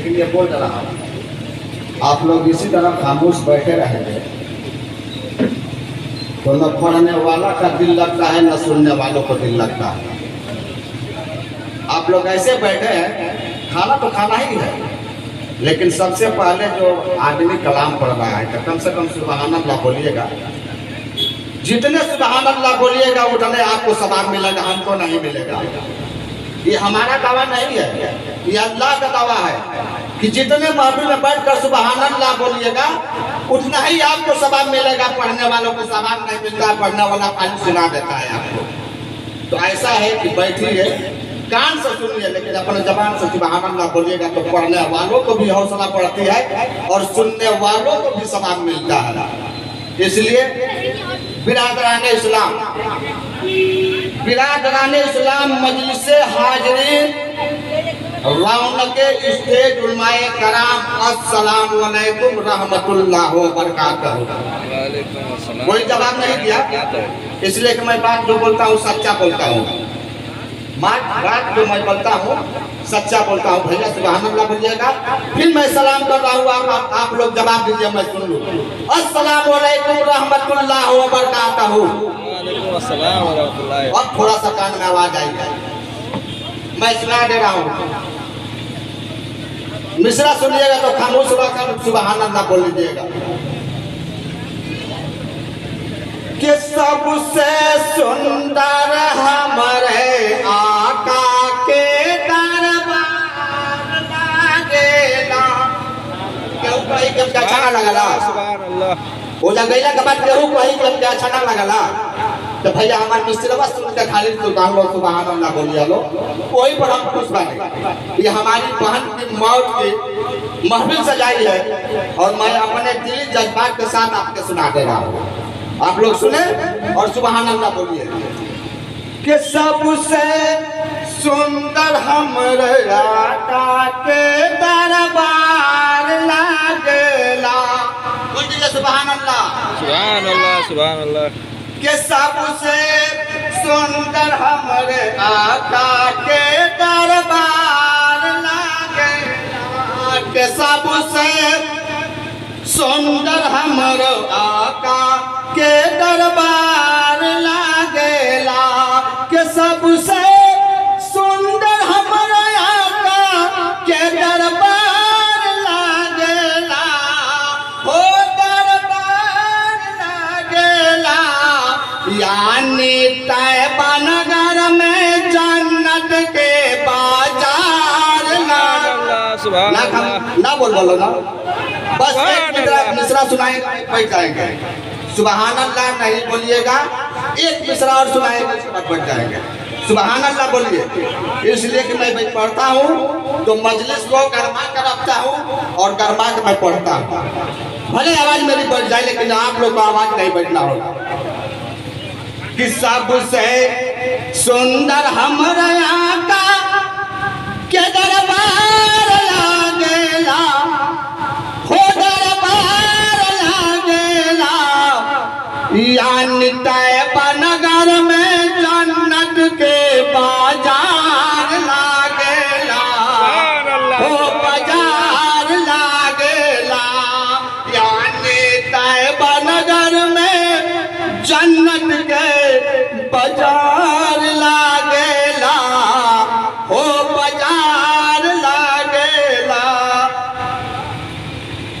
लेकिन ये बोल रहा हूँ आप लोग इसी तरह खामोश बैठे रहेंगे तो न पढ़ने वाला का दिल लगता है न सुनने वालों को दिल लगता है। आप लोग ऐसे बैठे हैं, खाना तो खाना ही है, लेकिन सबसे पहले जो आदमी कलाम पढ़ रहा है तो कम से कम सुबहान अल्लाह बोलिएगा। जितने सुबहान अल्लाह बोलिएगा उतने आपको सवाब मिलेगा, हमको नहीं मिलेगा। ये हमारा दावा नहीं है, ये अल्लाह का दावा है कि जितने महफिल में बैठकर सुबहान अल्लाह बोलिएगा उतना ही आपको सवाब मिलेगा। पढ़ने वालों को सवाब नहीं मिलता, पढ़ने वाला खाली सुना देता है आपको। तो ऐसा है कि बैठिए, कान से सुनिए, लेकिन अपने जबान से सुबहान अल्लाह बोलिएगा तो पढ़ने वालों को भी हौसला बढ़ती है और सुनने वालों को भी सवाब मिलता है। इसलिए बिरादरान इस्लाम, बिरादरान इस्लाम मजलिस हाज़रीन, रौनके स्टेज उलमाए कराम, अस्सलाम वालेकुम रहमतुल्लाह व बरकातहू। कोई जवाब नहीं दिया, इसलिए कि मैं बात जो बोलता हूँ सच्चा बोलता हूँ। बात जो मैं बोलता हूँ सच्चा बोलता हूँ। भैया सुभान अल्लाह बोलिएगा, फिर मैं सलाम कर रहा हूँ, आप लोग जवाब दीजिए, मैं सुन लूँ। अस्सलाम वालेकुम रहमतुल्लाह व बरकातहू। अब थोड़ा सा कान में आवाज आएगी, मैं सुना दे रहा हूँ। मिश्रा सुनिएगा तो खामोश होकर सुभान अल्लाह बोल लीजिएगा। कि सबसे सुंदर हमारे आका के दरबार लागेला। केहू कही के अच्छा ना लगला, हो जा गईला के बाद केहू कही के अच्छा ना लगला तो भैया हमारे मिस्त्रवा सुन के खाली दुकान लो सुभान अल्लाह बोलिए लो, वही पर हम खुश बने। ये हमारी बहन की मौत की महफिल सजाई है और मैं अपने दिली जज्बात के साथ आपके सुना दे रहा हूँ। आप लोग सुने और सुभान अल्लाह बोलिए। कि सबसे सुंदर हमरे आका के दरबार लागेला। बोल दीजिए सुभान अल्लाह, सुभान अल्लाह, सुभान अल्लाह। कि सबसे सुंदर हमरे आका के दरबार लागेला। कि सबसे सुंदर हमरो आका के दरबार लागेला। के सबसे सुंदर हमरो आका के दरबार लागेला। हो दरबार लागेला, यानी तैयबा नगर में जन्नत के बाजार लागेला। ना बोल बोलो ना, बस एक मिसरा सुनाए बैठ जाएंगे। सुभान अल्लाह नहीं बोलिएगा, एक मिसरा और सुनाएंगे उसके बाद बैठ जाएंगे। सुभान अल्लाह बोलिए, इसलिए कि मैं पढ़ता हूँ तो मजलिस को गरमा कर रखता हूँ और गरमा के मैं पढ़ता हूँ। भले आवाज मेरी बढ़ जाए लेकिन आप लोग को आवाज नहीं बढ़ना होगा। कि सबसे सुंदर हमरा आका के दरबार लागेला। हो दरबार लागेला, यानी तैयबा नगर में जन्नत के बाजार लागेला। हो बाजार लागेला, यानी तैयबा नगर में जन्नत के बाजार लागेला। हो बाजार लागेला।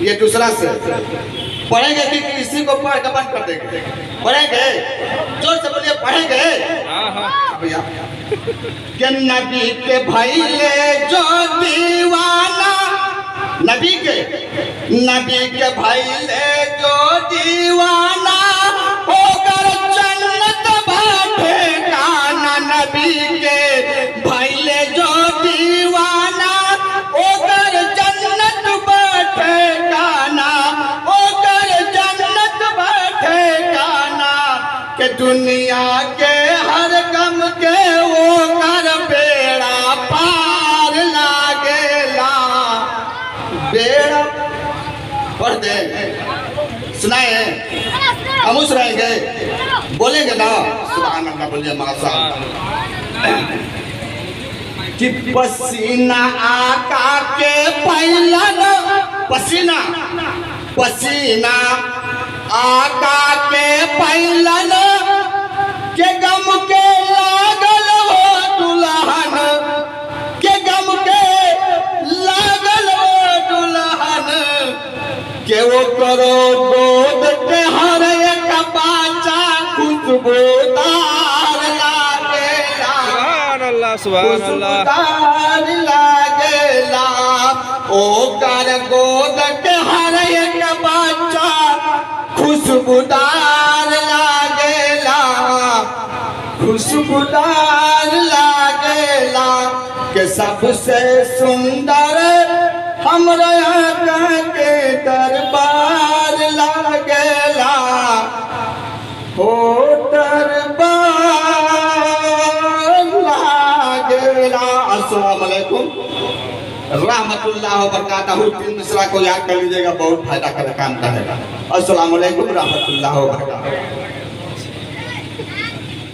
ये दूसरा से पढ़ेंगे कि किसी को पढ़ के बंद कर देंगे? पढ़ेंगे, जोर से बोलिए, पढ़ेंगे भैया। कि नबी के भैले जो दीवाना, नबी के भैले जो दीवाना होकर जन्नत बाटे काना। नबी के भैले जो दीवाना होकर जन्नत बाटे काना। के दुनिया के हर गम के वो कर बेड़ा पार लागेला। बेड़ा पढ़ दे, सुनाए, हम सुनाएंगे, बोलेंगे ना सुभान अल्लाह बोलिए। माशाअल्लाह। कि पसीना आका के पहले पसीना पसीना आका के पैलन के गम के लागल हो दुल्हन के गम के लागल हो दुल्हन के वो करो गोद के हर एक बाचा खुशबूदार लागेला सुभान अल्लाह खुशबूदार लागेला ओ कर गोद के हर एक बच्चा खुशबूदार लागेला खुशबूदार लागेला के सबसे सुंदर हमरा आका के दरबार लागेला हो दरबार लागेला। अस्सलाम वालेकुम रहमतुल्लाह व बरकातहू। तीन मिसरा को याद कर लीजिएगा, बहुत फायदा का काम करेगा। अस्सलाम वालेकुम रहमतुल्लाह व बरकातहू।